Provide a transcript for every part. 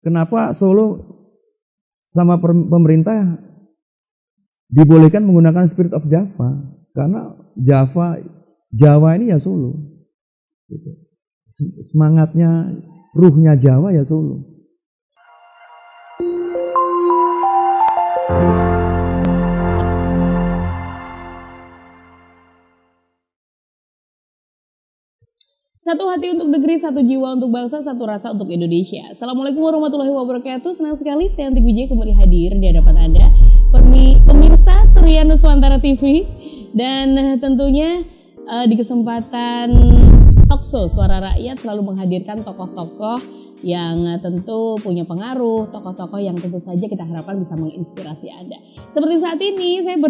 kenapa Solo sama pemerintah dibolehkan menggunakan Spirit of Java? Karena Jawa ini ya Solo. Gitu. Semangatnya, ruhnya Jawa ya Solo. Satu hati untuk negeri, satu jiwa untuk bangsa, satu rasa untuk Indonesia. Assalamualaikum warahmatullahi wabarakatuh. Senang sekali saya Antik Wijaya kembali hadir di hadapan Anda, pemirsa Surya Nuswantara TV. Dan tentunya di kesempatan Talkshow Suara Rakyat selalu menghadirkan tokoh-tokoh yang tentu punya pengaruh, tokoh-tokoh yang tentu saja kita harapkan bisa menginspirasi Anda. Seperti saat ini saya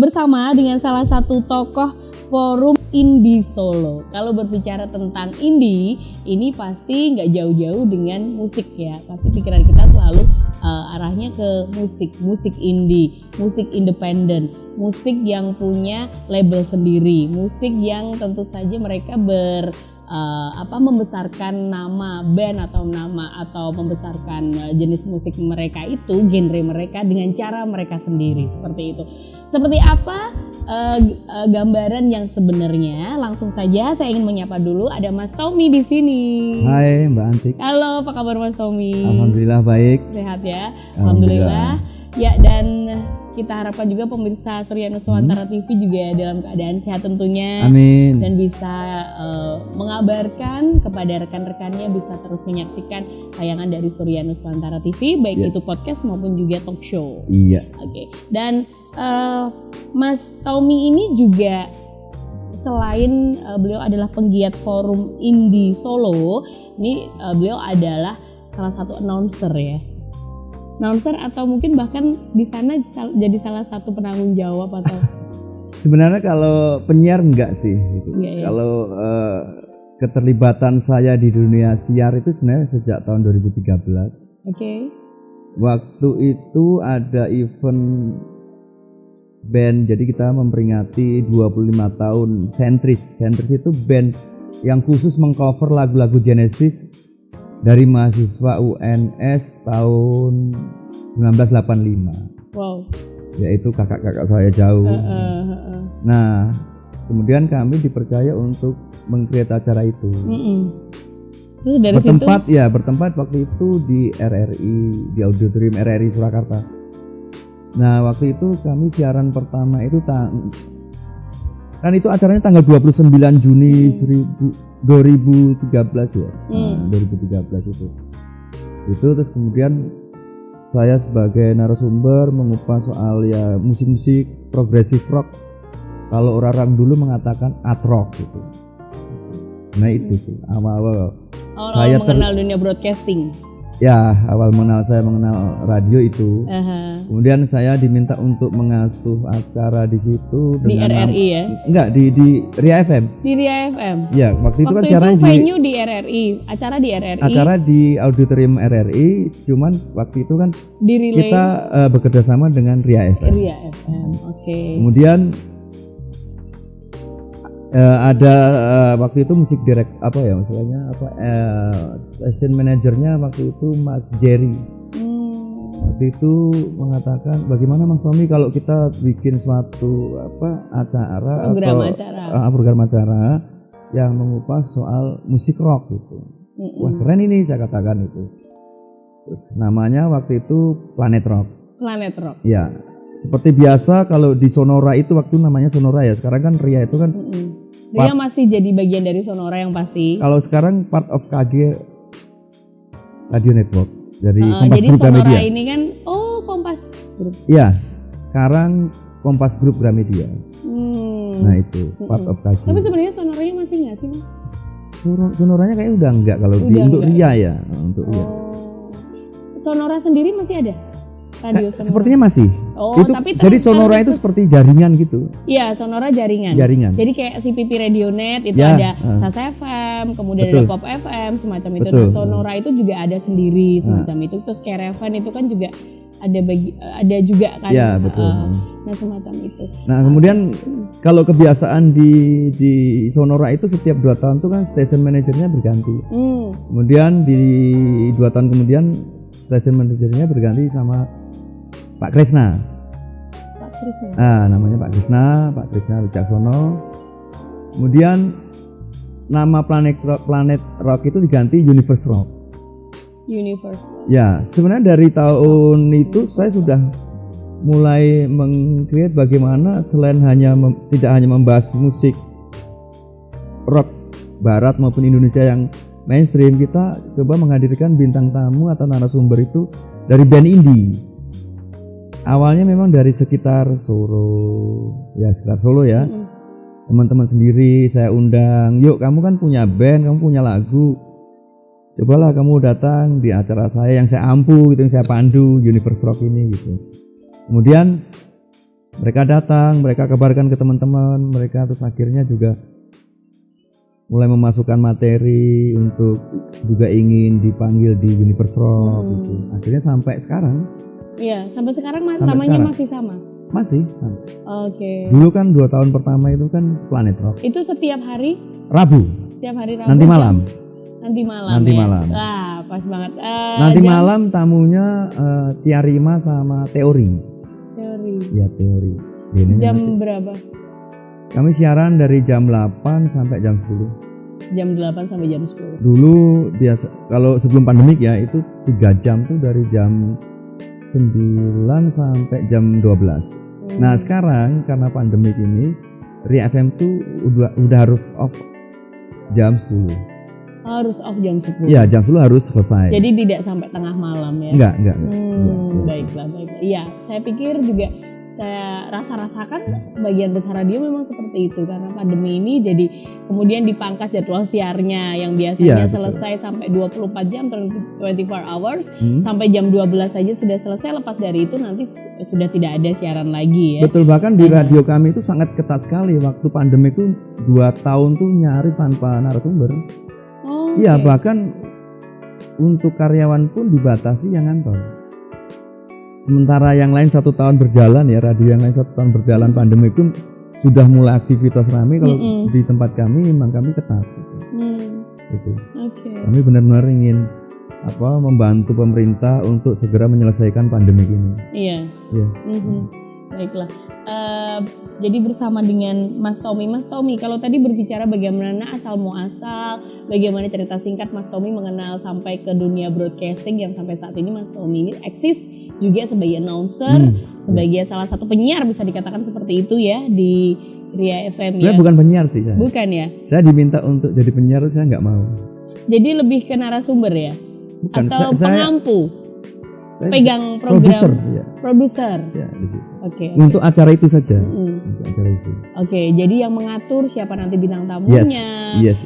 bersama dengan salah satu tokoh Forum Indie Solo. Kalau berbicara tentang indie, ini pasti nggak jauh-jauh dengan musik ya. Pasti pikiran kita selalu arahnya ke musik indie, musik independen, musik yang punya label sendiri, musik yang tentu saja mereka membesarkan nama band atau membesarkan jenis musik mereka itu, genre mereka dengan cara mereka sendiri, seperti itu. Seperti apa gambaran yang sebenarnya? Langsung saja saya ingin menyapa dulu, ada Mas Tommy di sini. Hai Mbak Antik. Halo, apa kabar Mas Tommy? Alhamdulillah baik. Sehat ya? Alhamdulillah. Ya, dan kita harapkan juga pemirsa Surya Nuswantara TV juga dalam keadaan sehat tentunya. Amin. Dan bisa mengabarkan kepada rekan-rekannya bisa terus menyaksikan tayangan dari Surya Nuswantara TV, baik itu podcast maupun juga talk show. Iya. Oke. Dan Mas Tommy ini juga selain beliau adalah penggiat Forum Indie Solo, ini beliau adalah salah satu announcer ya. Announcer atau mungkin bahkan di sana jadi salah satu penanggung jawab atau sebenarnya kalau penyiar enggak sih gitu. Iya. Kalau keterlibatan saya di dunia siar itu sebenarnya sejak tahun 2013. Oke. Waktu itu ada event band, jadi kita memperingati 25 tahun Sentris. Sentris itu band yang khusus mengcover lagu-lagu Genesis dari mahasiswa UNS tahun 1985. Wow. Yaitu kakak-kakak saya jauh. Nah, kemudian kami dipercaya untuk meng-create acara itu. Terus dari bertempat waktu itu di RRI, di auditorium RRI Surakarta. Nah, waktu itu kami siaran pertama itu kan itu acaranya tanggal 29 Juni 2013 ya. Nah, 2013 itu. Terus kemudian saya sebagai narasumber mengupas soal ya musik-musik progressive rock. Kalau orang dulu mengatakan art rock gitu. Nah, itu sih awal saya mengenal dunia broadcasting. Ya, awal saya mengenal radio itu. Kemudian saya diminta untuk mengasuh acara di situ di dengan RRI ya? Enggak, di Ria FM. Di Ria FM. Ya, waktu itu kan siaran venue di RRI, acara di RRI. Acara di auditorium RRI, cuman waktu itu kan kita bekerja sama dengan Ria FM. Ria FM. Oke. Kemudian ada waktu itu musik station manajernya waktu itu Mas Jerry. Waktu itu mengatakan bagaimana Mas Tommy kalau kita bikin suatu program acara yang mengupas soal musik rock gitu. Wah, keren ini, saya katakan itu. Terus namanya waktu itu Planet Rock. Planet Rock. Ya. Seperti biasa kalau di Sonora itu waktu namanya Sonora ya. Sekarang kan Ria itu kan Ria masih jadi bagian dari Sonora yang pasti. Kalau sekarang part of KG Radio Network dari Kompas jadi Group Sonora Gramedia. Ini kan Kompas Group. Iya. Sekarang Kompas Group Gramedia. Nah, itu part of KG. Tapi sebenarnya Sonoranya masih enggak sih, Mas? Sonoranya kayaknya udah enggak kalau untuk Ria ya, untuk Ria. Sonora sendiri masih ada? Radio Sonora. Sepertinya masih. Jadi Sonora itu seperti jaringan gitu. Iya, Sonora jaringan. Jadi kayak CPP Radionet itu ada SAS FM, kemudian ada Pop FM semacam itu. Nah, Sonora itu juga ada sendiri semacam itu. Terus Caravan itu kan juga ada juga kan. Iya, betul. Nah, semacam itu. Nah, kemudian kalau kebiasaan di Sonora itu setiap 2 tahun tuh kan station manajernya berganti. Kemudian di 2 tahun kemudian station manajernya berganti sama Pak Krisna. Pak Krisna. Namanya Pak Krisna Wicaksono. Kemudian nama Planet Rock itu diganti Universe Rock. Ya, sebenarnya dari tahun itu saya sudah mulai meng-create bagaimana selain tidak hanya membahas musik rock barat maupun Indonesia yang mainstream, kita coba menghadirkan bintang tamu atau narasumber itu dari band indie. Awalnya memang dari sekitar Solo ya. Teman-teman sendiri saya undang, yuk kamu kan punya band, kamu punya lagu, cobalah kamu datang di acara saya yang saya ampu gitu, yang saya pandu, Universe Rock ini gitu. Kemudian mereka datang, mereka kabarkan ke teman-teman mereka, terus akhirnya juga mulai memasukkan materi untuk juga ingin dipanggil di Universe Rock gitu. Akhirnya sampai sekarang. Iya, sampai sekarang namanya masih sama. Masih sama. Oke. Dulu kan 2 tahun pertama itu kan Planet Rock. Itu setiap hari? Rabu. Setiap hari Rabu. Nanti malam. Nanti malam. Wah, pas banget. Nanti malam tamunya Tia Rima sama Teori. Ya, Teori. Jam berapa? Kami siaran dari jam 8 sampai jam 10. Jam 8 sampai jam 10. Dulu biasa kalau sebelum pandemik ya itu 3 jam tuh dari jam 9 sampai jam 12. Nah, sekarang karena pandemik ini Ria FM tuh udah harus off jam 10. Harus off jam 10. Iya, jam 10 harus selesai. Jadi tidak sampai tengah malam ya. Enggak. Baiklah. Iya, saya pikir juga saya rasakan sebagian besar radio memang seperti itu karena pandemi ini, jadi kemudian dipangkas jadwal siarnya yang biasanya selesai sampai 24 jam 24 hours sampai jam 12 saja sudah selesai, lepas dari itu nanti sudah tidak ada siaran lagi ya. Betul, bahkan di radio kami itu sangat ketat sekali waktu pandemi itu 2 tahun tuh nyaris tanpa narasumber. Iya, bahkan untuk karyawan pun dibatasi yang ngantor. Sementara yang lain 1 tahun berjalan ya, radio yang lain 1 tahun berjalan, pandemi itu sudah mulai aktivitas ramai. Kalau di tempat kami memang kami ketat gitu. Kami benar-benar ingin membantu pemerintah untuk segera menyelesaikan pandemi ini. Iya. Baiklah. Jadi bersama dengan Mas Tommy, kalau tadi berbicara bagaimana asal muasal, bagaimana cerita singkat Mas Tommy mengenal sampai ke dunia broadcasting yang sampai saat ini Mas Tommy ini eksis juga sebagai announcer, sebagai salah satu penyiar bisa dikatakan seperti itu ya di Ria FM ya. Saya bukan penyiar sih saya. Bukan ya? Saya diminta untuk jadi penyiar, saya nggak mau. Jadi lebih ke narasumber ya? Bukan. Atau pengampu? Saya pegang program produser ya di situ. Oke. Untuk acara itu saja. Untuk acara itu. Oke, jadi yang mengatur siapa nanti bintang tamunya,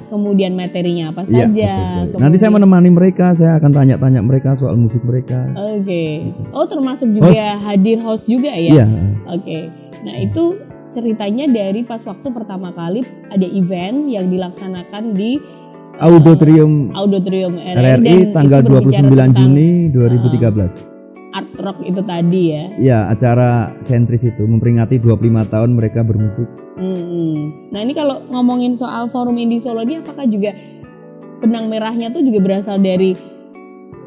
kemudian materinya apa saja. Kemudian, nanti saya menemani mereka, saya akan tanya-tanya mereka soal musik mereka. Oke. Oh, termasuk juga hadir host juga ya? Iya. Oke. Nah, itu ceritanya dari pas waktu pertama kali ada event yang dilaksanakan di Auditorium dan RRI tanggal 29 Juni 2013. Art Rock itu tadi ya? Iya, acara sentris itu memperingati 25 tahun mereka bermusik. Nah, ini kalau ngomongin soal Forum Indie Solo ini, apakah juga benang merahnya tuh juga berasal dari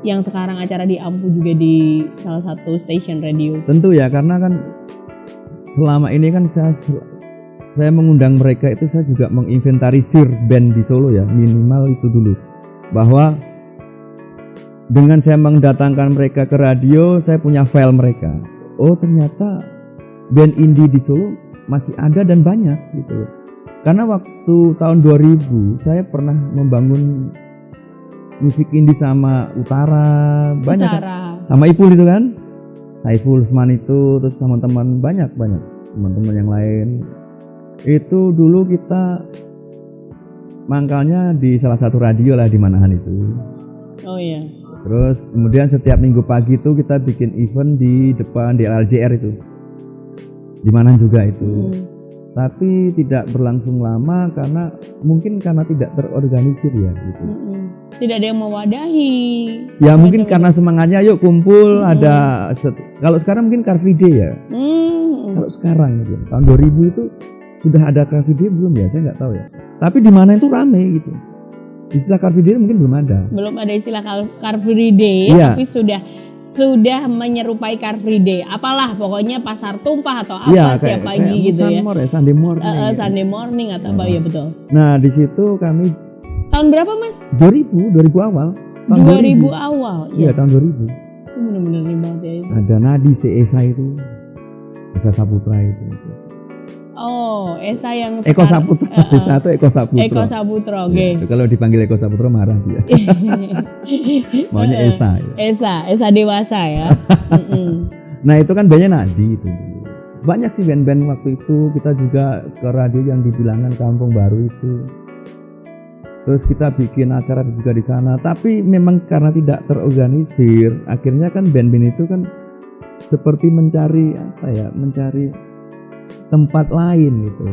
yang sekarang acara di Ampu juga di salah satu stasiun radio? Tentu ya, karena kan selama ini kan saya mengundang mereka itu, saya juga menginventarisir band di Solo ya, minimal itu dulu, bahwa dengan saya mendatangkan mereka ke radio, saya punya file mereka. Oh, ternyata band indie di Solo masih ada dan banyak gitu. Karena waktu tahun 2000 saya pernah membangun musik indie sama Utara, banyak kan? Sama Ipul itu kan, Saiful Usman itu, terus teman-teman banyak teman-teman yang lain. Itu dulu kita mangkalnya di salah satu radio lah di Manahan itu. Oh iya. Terus kemudian setiap minggu pagi itu kita bikin event di depan di LJR itu, di Manahan juga itu. Tapi tidak berlangsung lama karena tidak terorganisir ya gitu. Tidak ada yang mewadahi. Ya mungkin karena semangatnya yuk kumpul ada. Kalau sekarang mungkin Car Free Day ya. Kalau sekarang gitu, tahun 2000 itu sudah ada Car Free Day belum ya? Saya nggak tahu ya. Tapi di mana itu rame gitu. Istilah Car Free Day mungkin belum ada. Belum ada istilah Car Free Day, tapi sudah sudah menyerupai Car Free Day. Apalah pokoknya pasar tumpah atau apa ya, setiap pagi gitu ya. Sunday morning. Sunday morning atau apa ya betul. Nah di situ kami tahun berapa Mas? 2000 awal. Tahun 2000 awal. Iya tahun 2000. Itu benar-benar banget ya. Ada Nadi si Esa itu, Esa Saputra itu. Oh, Esa yang Eko Saputra, Esa itu Eko Saputra. Eko Saputra, oke. Ya, kalau dipanggil Eko Saputra marah dia. Maunya Esa. Ya. Esa dewasa ya. Nah itu kan bandnya Nadi itu. Banyak sih band-band waktu itu, kita juga ke radio yang di bilangan Kampung Baru itu. Terus kita bikin acara juga di sana. Tapi memang karena tidak terorganisir, akhirnya kan band-band itu kan seperti mencari tempat lain gitu.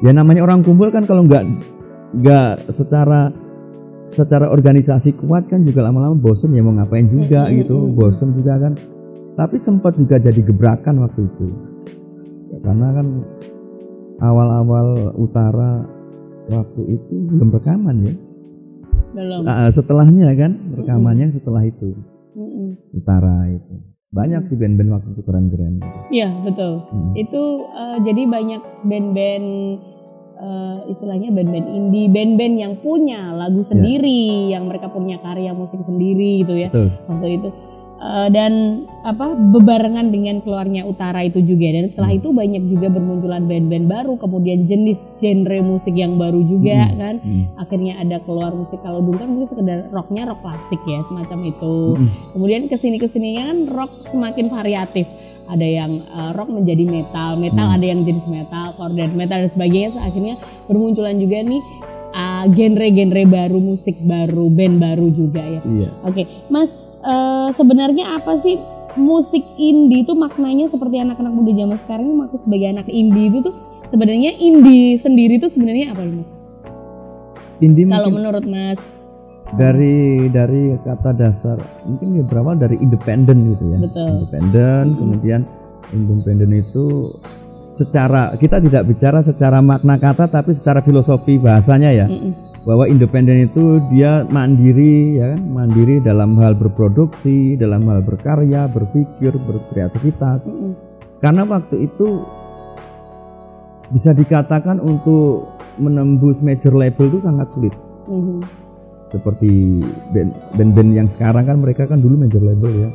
Ya namanya orang kumpul kan kalau nggak secara organisasi kuat kan juga lama-lama bosen ya mau ngapain juga gitu, bosen juga kan. Tapi sempat juga jadi gebrakan waktu itu. Ya, karena kan awal-awal Utara waktu itu belum rekaman ya. Belum. Setelahnya kan rekamannya setelah itu. Utara itu. Banyak sih band-band waktu itu keren-keren. Iya betul. Itu jadi banyak band-band istilahnya band-band indie, band-band yang punya lagu sendiri, yang mereka punya karya musik sendiri gitu ya. Betul. Waktu itu. Dan bebarengan dengan keluarnya Utara itu juga, dan setelah itu banyak juga bermunculan band-band baru, kemudian jenis genre musik yang baru juga kan. Akhirnya ada keluar musik, kalau dulu kan mungkin sekedar rocknya rock klasik ya semacam itu. Kemudian kesini-kesininya kan rock semakin variatif, ada yang rock menjadi metal ada yang jenis metal, core metal dan sebagainya. Akhirnya bermunculan juga nih genre-genre baru, musik baru, band baru juga ya. Oke, Mas. Sebenarnya apa sih musik indie itu maknanya? Seperti anak-anak muda zaman sekarang ini maksud sebagai anak indie itu tuh sebenarnya indie sendiri itu sebenarnya apa Mas? Indie kalau menurut Mas dari kata dasar mungkin ya berawal dari independen gitu ya. Betul. Independen, kemudian independen itu secara kita tidak bicara secara makna kata tapi secara filosofi bahasanya ya. Bahwa independen itu dia mandiri ya kan, mandiri dalam hal berproduksi, dalam hal berkarya, berpikir, berkreativitas. Karena waktu itu bisa dikatakan untuk menembus major label itu sangat sulit. Seperti band-band yang sekarang kan mereka kan dulu major label ya.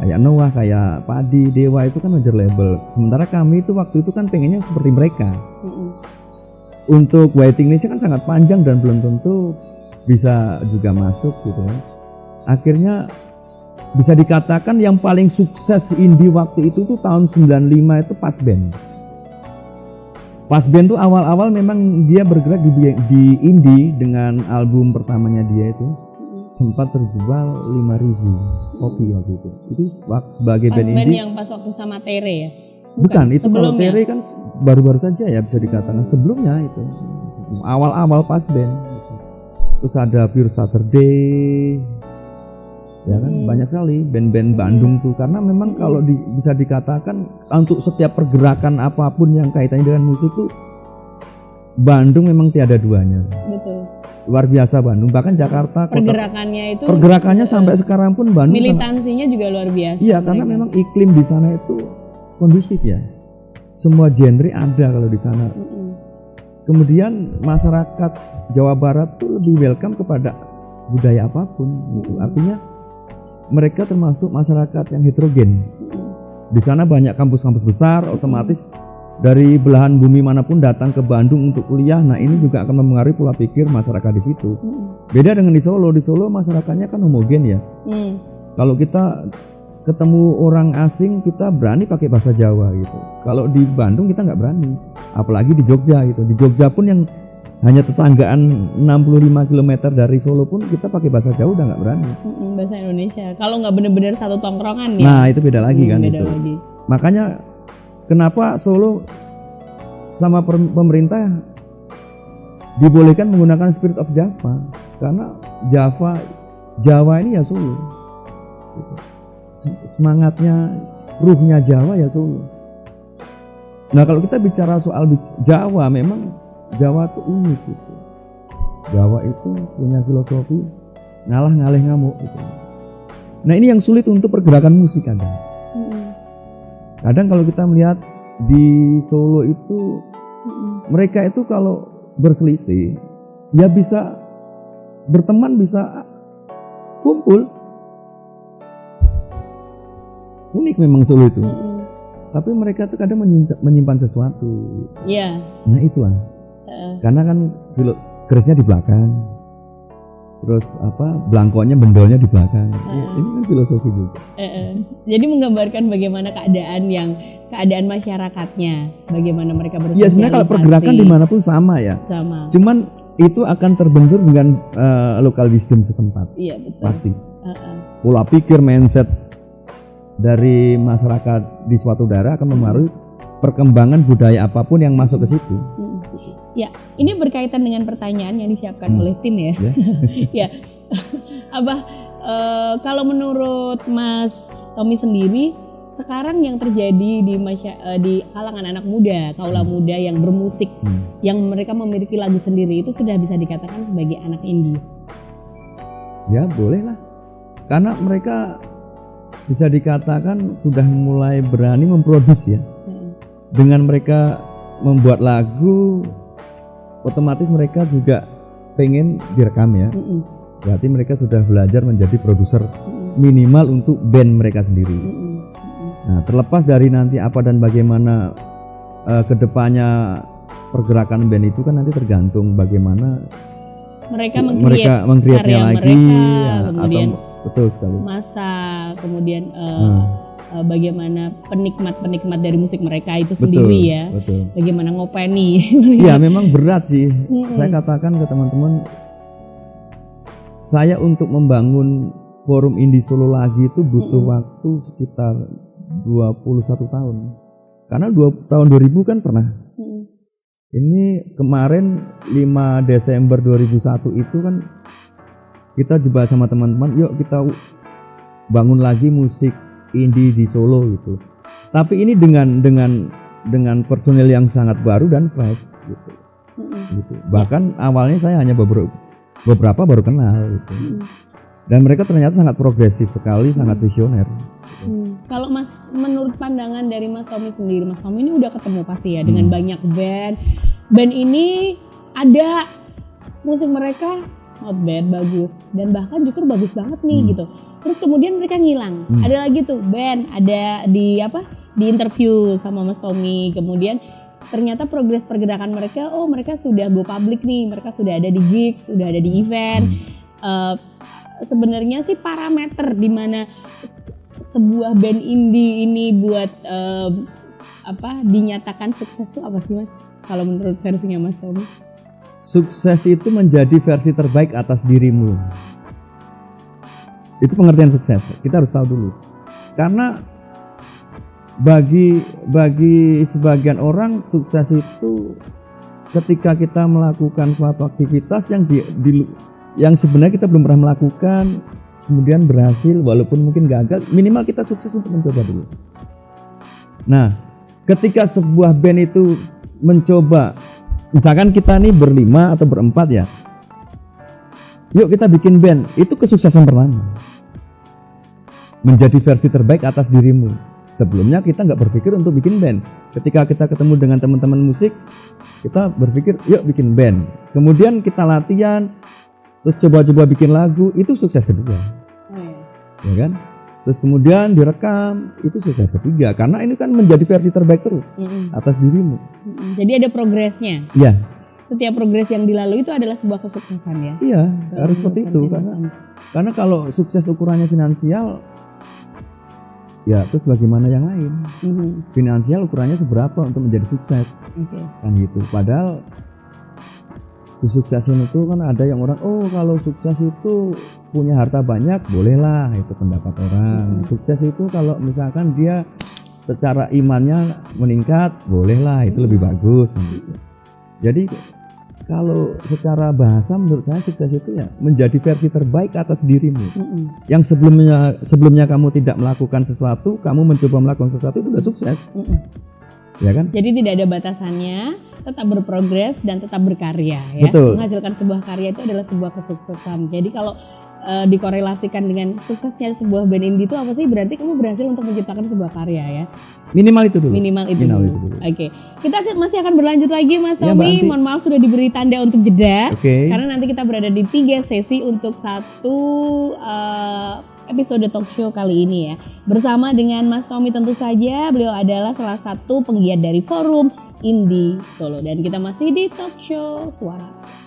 Kayak Noah, kayak Padi, Dewa itu kan major label. Sementara kami itu waktu itu kan pengennya seperti mereka. Untuk waiting listnya kan sangat panjang dan belum tentu bisa juga masuk gitu kan. Akhirnya bisa dikatakan yang paling sukses indie waktu itu tuh tahun 95 itu Pas Band. Pas Band tuh awal-awal memang dia bergerak di indie dengan album pertamanya dia itu sempat terjual 5.000 kopi waktu itu. Itu sebagai band indie yang pas waktu sama Tere ya? Bukan itu kalau Tere kan baru-baru saja ya bisa dikatakan, sebelumnya itu awal-awal Pas Band. Terus ada Pure Saturday ya kan, banyak sekali band-band Bandung tuh, karena memang kalau bisa dikatakan untuk setiap pergerakan apapun yang kaitannya dengan musik tuh Bandung memang tiada duanya. Betul. Luar biasa Bandung, bahkan Jakarta pergerakannya sampai sekarang pun Bandung militansinya juga luar biasa. Iya, karena memang iklim di sana itu kondusif ya. Semua genre ada kalau di sana. Kemudian masyarakat Jawa Barat tuh lebih welcome kepada budaya apapun gitu. Artinya mereka termasuk masyarakat yang heterogen. Di sana banyak kampus-kampus besar, otomatis dari belahan bumi manapun datang ke Bandung untuk kuliah. Nah, ini juga akan mempengaruhi pola pikir masyarakat di situ. Beda dengan di Solo. Di Solo masyarakatnya kan homogen ya. Kalau kita ketemu orang asing kita berani pakai bahasa Jawa gitu. Kalau di Bandung kita nggak berani, apalagi di Jogja gitu. Di Jogja pun yang hanya tetanggaan 65 km dari Solo pun kita pakai bahasa Jawa udah nggak berani. Bahasa Indonesia. Kalau nggak benar-benar satu tongkrongan ya. Nah itu beda lagi kan beda itu. Lagi. Makanya kenapa Solo sama pemerintah dibolehkan menggunakan Spirit of Java, karena Jawa ini ya Solo. Gitu. Semangatnya, ruhnya Jawa ya Solo. Nah kalau kita bicara soal Jawa, memang Jawa itu unik gitu. Jawa itu punya filosofi ngalah ngalih ngamuk gitu. Nah ini yang sulit untuk pergerakan musik kadang. Kadang kalau kita melihat di Solo itu mereka itu kalau berselisih ya bisa berteman, bisa kumpul. Unik memang Solo itu. Tapi mereka tuh kadang menyimpan sesuatu. Iya. Nah itulah. Karena kan kerisnya di belakang. Terus belangkonya, bendolnya di belakang. Ini kan filosofi juga. Jadi menggambarkan bagaimana keadaan masyarakatnya, bagaimana mereka bersosialisasi. Ya sebenarnya kalau pergerakan dimanapun sama ya. Sama. Cuman itu akan terbentur dengan local wisdom setempat. Iya betul. Pasti. Pola pikir, mindset dari masyarakat di suatu daerah akan mempengaruhi perkembangan budaya apapun yang masuk ke situ. Ya, ini berkaitan dengan pertanyaan yang disiapkan oleh tim ya. Ya, kalau menurut Mas Tommy sendiri, sekarang yang terjadi di kalangan anak muda, kaula muda yang bermusik, yang mereka memiliki lagu sendiri, itu sudah bisa dikatakan sebagai anak indie? Ya, boleh lah. Karena mereka bisa dikatakan sudah mulai berani memproduksi ya. Dengan mereka membuat lagu, otomatis mereka juga pengen direkam ya. Berarti mereka sudah belajar menjadi produser minimal untuk band mereka sendiri. Nah, terlepas dari nanti apa dan bagaimana kedepannya pergerakan band itu kan nanti tergantung bagaimana mereka meng-create-nya lagi mereka, kemudian betul sekali. Masa kemudian bagaimana penikmat dari musik mereka itu sendiri ya. Betul. Bagaimana ngopeni. Ya memang berat sih. Saya katakan ke teman-teman, saya untuk membangun forum indie Solo lagi itu butuh waktu sekitar 21 tahun. Karena tahun 2000 kan pernah. Ini kemarin 5 Desember 2001 itu kan kita jebak sama teman-teman, yuk kita bangun lagi musik indie di Solo gitu. Tapi ini dengan personil yang sangat baru dan fresh gitu. Bahkan awalnya saya hanya beberapa baru kenal gitu. Dan mereka ternyata sangat progresif sekali, sangat visioner. Kalau menurut pandangan dari Mas Tommy sendiri, Mas Tommy ini udah ketemu pasti ya dengan banyak band ini ada musik mereka not bad, bagus, dan bahkan justru bagus banget nih gitu. Terus kemudian mereka ngilang. Ada lagi tuh band, ada di interview sama Mas Tommy, kemudian ternyata progres pergerakan mereka, mereka sudah go public nih, mereka sudah ada di gigs, sudah ada di event. Sebenarnya sih parameter di mana sebuah band indie ini buat dinyatakan sukses itu apa sih Mas? Kalau menurut versinya Mas Tommy? Sukses itu menjadi versi terbaik atas dirimu. Itu pengertian sukses. Kita harus tahu dulu. Karena bagi sebagian orang sukses itu ketika kita melakukan suatu aktivitas yang sebenarnya kita belum pernah melakukan, kemudian berhasil walaupun mungkin gagal, minimal kita sukses untuk mencoba dulu. Nah, ketika sebuah band itu mencoba, misalkan kita nih berlima atau berempat ya, yuk kita bikin band, itu kesuksesan pertama. Menjadi versi terbaik atas dirimu. Sebelumnya kita nggak berpikir untuk bikin band. Ketika kita ketemu dengan teman-teman musik, kita berpikir yuk bikin band. Kemudian kita latihan, terus coba-coba bikin lagu, itu sukses kedua. Ya kan? Terus kemudian direkam, itu sukses ketiga. Karena ini kan menjadi versi terbaik terus atas dirimu. Jadi ada progresnya. Ya. Setiap progres yang dilalui itu adalah sebuah kesuksesan ya. Iya, harus seperti itu. Karena kalau sukses ukurannya finansial, ya terus bagaimana yang lain? Finansial ukurannya seberapa untuk menjadi sukses? Kan gitu. Padahal kesuksesan itu kan ada yang orang, kalau sukses itu punya harta banyak, bolehlah, itu pendapat orang. Sukses itu kalau misalkan dia secara imannya meningkat, bolehlah, itu lebih bagus gitu. Jadi kalau secara bahasa menurut saya sukses itu ya menjadi versi terbaik atas dirimu. Yang sebelumnya kamu tidak melakukan sesuatu, kamu mencoba melakukan sesuatu, itu udah sukses. Ya kan? Jadi tidak ada batasannya, tetap berprogres dan tetap berkarya ya. Betul. Menghasilkan sebuah karya itu adalah sebuah kesuksesan. Jadi kalau dikorelasikan dengan suksesnya sebuah band indie itu apa sih? Berarti kamu berhasil untuk menciptakan sebuah karya ya? Minimal itu dulu. Minimal itu dulu. Oke. Kita masih akan berlanjut lagi Mas Tommy. Mohon maaf sudah diberi tanda untuk jeda. Karena nanti kita berada di 3 sesi untuk satu episode talk show kali ini ya. Bersama dengan Mas Tommy tentu saja. Beliau adalah salah satu penggiat dari Forum Indie Solo. Dan kita masih di talk show Suara.